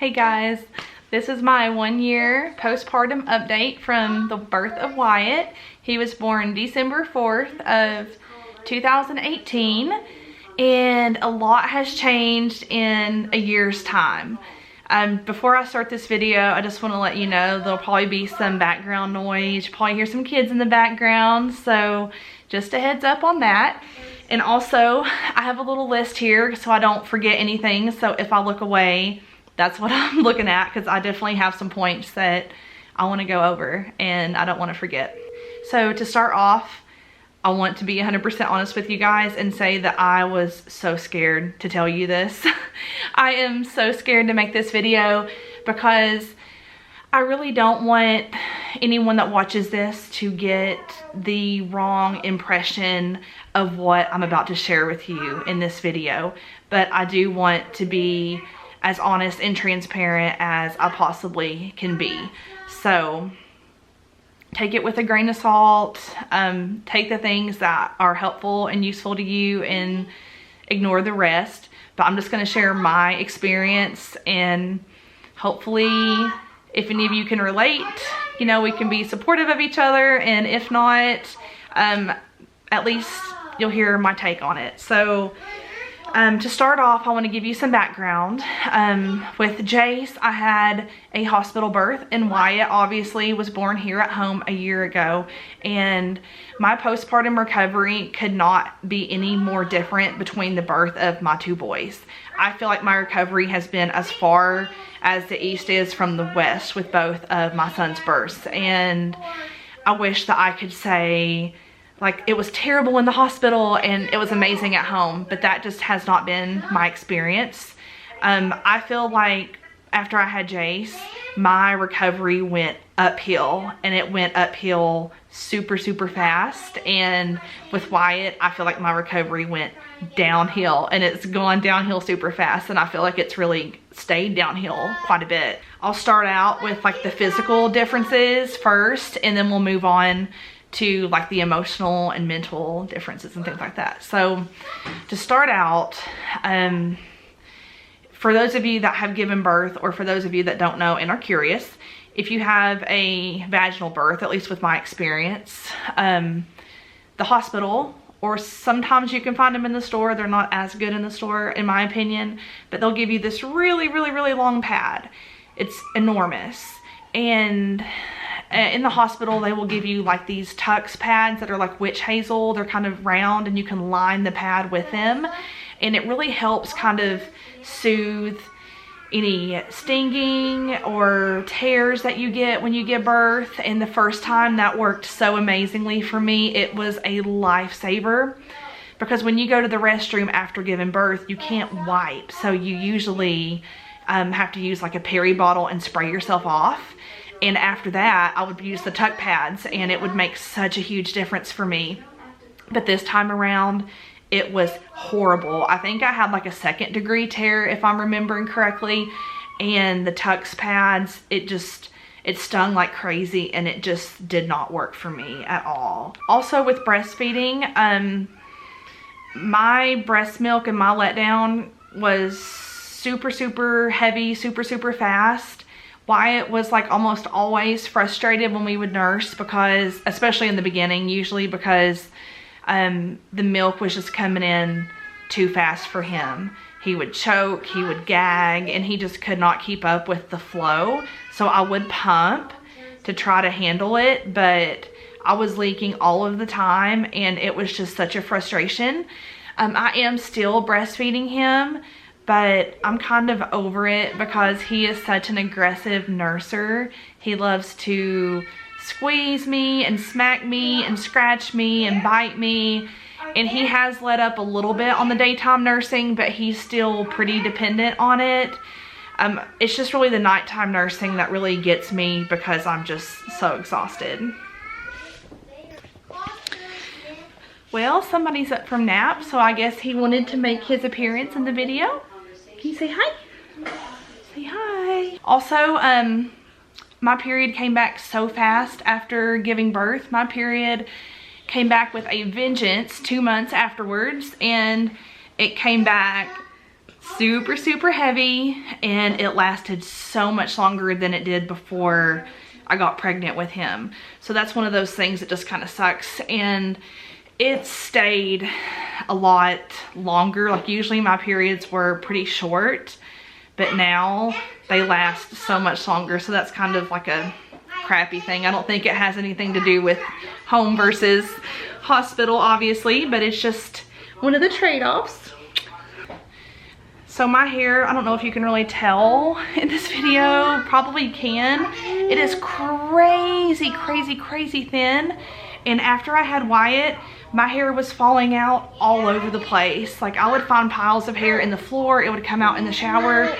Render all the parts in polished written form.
Hey guys, this is my 1-year postpartum update from the birth of Wyatt. He was born December 4th of 2018 and a lot has changed in a year's time. Before I start this video, I just want to let you know there'll probably be some background noise. You'll probably hear some kids in the background, so just a heads up on that. And also, I have a little list here so I don't forget anything, so if I look away, that's what I'm looking at, because I definitely have some points that I want to go over and I don't want to forget. So to start off, I want to be 100% honest with you guys and say that I was so scared to tell you this. I am so scared to make this video because I really don't want anyone that watches this to get the wrong impression of what I'm about to share with you in this video. But I do want to be as honest and transparent as I possibly can be. So take it with a grain of salt. Take the things that are helpful and useful to you and ignore the rest. But I'm just gonna share my experience, and hopefully if any of you can relate, you know, we can be supportive of each other, and if not, at least you'll hear my take on it. So to start off, I want to give you some background. With Jace, I had a hospital birth, and Wyatt obviously was born here at home a year ago, and my postpartum recovery could not be any more different between the birth of my two boys. I feel like my recovery has been as far as the east is from the west with both of my son's births, and I wish that I could say like it was terrible in the hospital and it was amazing at home, but that just has not been my experience. I feel like after I had Jace, my recovery went uphill, and it went uphill super fast. And with Wyatt, I feel like my recovery went downhill, and it's gone downhill super fast, and I feel like it's really stayed downhill quite a bit. I'll start out with like the physical differences first, and then we'll move on to like the emotional and mental differences and things like that. So to start out, for those of you that have given birth, or for those of you that don't know and are curious, if you have a vaginal birth, at least with my experience, the hospital, or sometimes you can find them in the store, they're not as good in the store in my opinion, but they'll give you this really long pad. It's enormous. And in the hospital, they will give you like these Tux pads that are like witch hazel. They're kind of round, and you can line the pad with them. And it really helps kind of soothe any stinging or tears that you get when you give birth. And the first time that worked so amazingly for me, it was a lifesaver. Because when you go to the restroom after giving birth, you can't wipe. So you usually have to use like a peri bottle and spray yourself off. And after that, I would use the tuck pads, and it would make such a huge difference for me. But this time around, it was horrible. I think I had like a 2nd-degree tear, if I'm remembering correctly. And the Tux pads, it stung like crazy, and it just did not work for me at all. Also with breastfeeding, my breast milk and my letdown was super heavy, super fast. Wyatt was like almost always frustrated when we would nurse, because, especially in the beginning, usually because the milk was just coming in too fast for him. He would choke, he would gag, and he just could not keep up with the flow. So I would pump to try to handle it, but I was leaking all of the time, and it was just such a frustration. I am still breastfeeding him, but I'm kind of over it because he is such an aggressive nurser. He loves to squeeze me and smack me and scratch me and bite me. And he has let up a little bit on the daytime nursing, but he's still pretty dependent on it. It's just really the nighttime nursing that really gets me, because I'm just so exhausted. Well, somebody's up from nap, so I guess he wanted to make his appearance in the video. Can you say hi? Say hi. Also, my period came back so fast after giving birth. My period came back with a vengeance 2 months afterwards, and it came back super, super heavy, and it lasted so much longer than it did before I got pregnant with him. So that's one of those things that just kind of sucks. And it stayed a lot longer. Like usually my periods were pretty short, but now they last so much longer. So that's kind of like a crappy thing. I don't think it has anything to do with home versus hospital, obviously, but it's just one of the trade-offs. So my hair, I don't know if you can really tell in this video, probably can. It is crazy, crazy, crazy thin. And after I had Wyatt, my hair was falling out all over the place. Like I would find piles of hair in the floor, it would come out in the shower.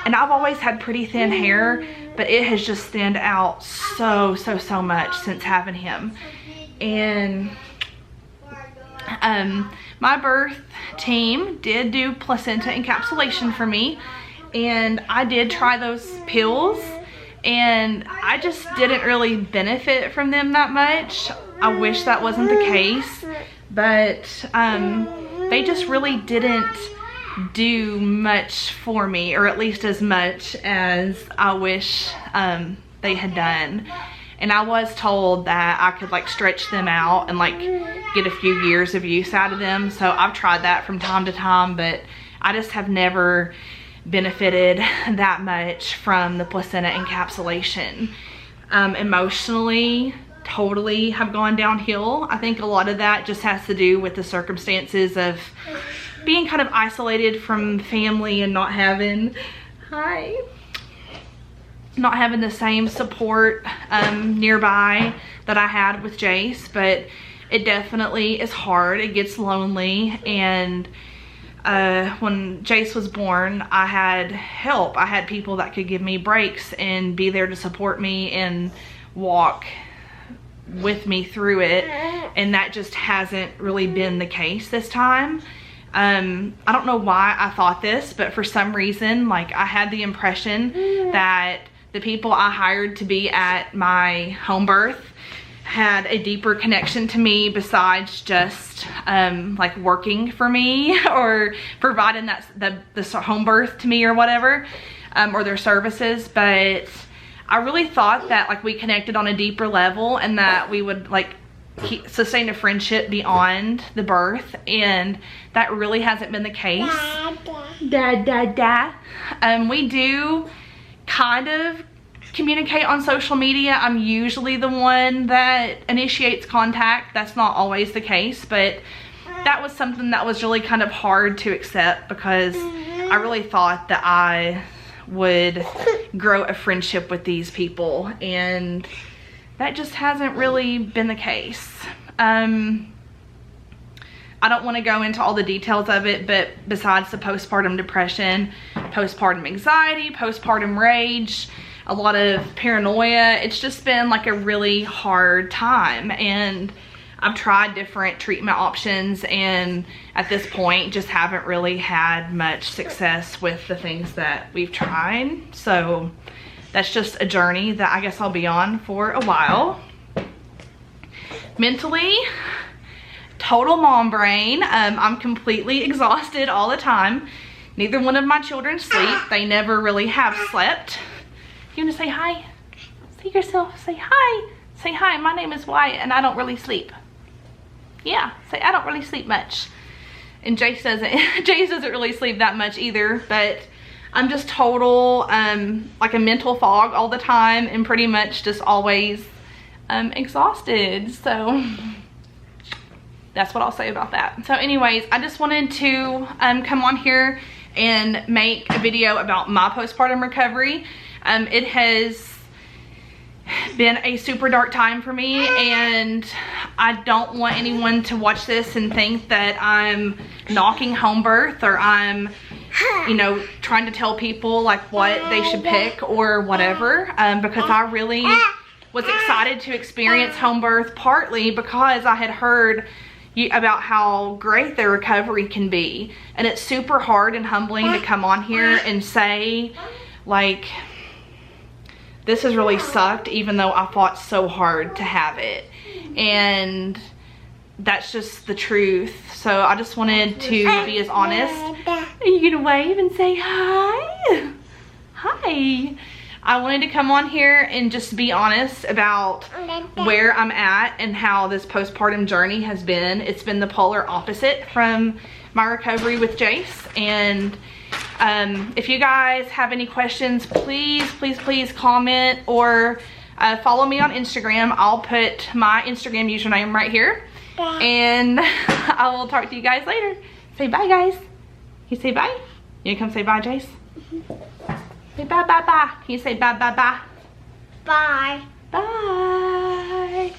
And I've always had pretty thin hair, but it has just thinned out so much since having him. And my birth team did do placenta encapsulation for me, and I did try those pills, and I just didn't really benefit from them that much. I wish that wasn't the case, but they just really didn't do much for me, or at least as much as I wish they had done. And I was told that I could like stretch them out and like get a few years of use out of them. So I've tried that from time to time, but I just have never benefited that much from the placenta encapsulation. Emotionally, totally have gone downhill. I think a lot of that just has to do with the circumstances of being kind of isolated from family and not having, not having the same support nearby that I had with Jace. But it definitely is hard. It gets lonely. And when Jace was born, I had help. I had people that could give me breaks and be there to support me and walk with me through it. And that just hasn't really been the case this time. I don't know why I thought this, but for some reason, like I had the impression that the people I hired to be at my home birth had a deeper connection to me besides just like working for me or providing that the home birth to me or whatever, or their services. But I really thought that like we connected on a deeper level and that we would like sustain a friendship beyond the birth, and that really hasn't been the case. We do kind of communicate on social media. I'm usually the one that initiates contact. That's not always the case, but that was something that was really kind of hard to accept because I really thought that I would grow a friendship with these people, and that just hasn't really been the case. I don't want to go into all the details of it, but besides the postpartum depression, postpartum anxiety, postpartum rage, a lot of paranoia, it's just been like a really hard time. And I've tried different treatment options, and at this point just haven't really had much success with the things that we've tried. So that's just a journey that I guess I'll be on for a while. Mentally, total mom brain. I'm completely exhausted all the time. Neither one of my children sleep. They never really have slept. You want to say hi? See yourself. Say hi. Say hi. My name is Wyatt and I don't really sleep. Yeah, say I don't really sleep much. And Jace doesn't really sleep that much either, but I'm just total like a mental fog all the time and pretty much just always exhausted. So that's what I'll say about that. So anyways, I just wanted to come on here and make a video about my postpartum recovery. It has been a super dark time for me, and I don't want anyone to watch this and think that I'm knocking home birth or I'm, you know, trying to tell people like what they should pick or whatever, because I really was excited to experience home birth, partly because I had heard about how great the recovery can be. And it's super hard and humbling to come on here and say like, this has really sucked, even though I fought so hard to have it. And that's just the truth. So I just wanted to be as honest. Are you gonna wave and say hi? Hi. I wanted to come on here and just be honest about where I'm at and how this postpartum journey has been. It's been the polar opposite from my recovery with Jace. And if you guys have any questions, please comment or follow me on Instagram. I'll put my Instagram username right here. And I will talk to you guys later. Say bye, guys. You say bye? You come say bye, Jace? Say bye. Can you say bye? Bye. Bye.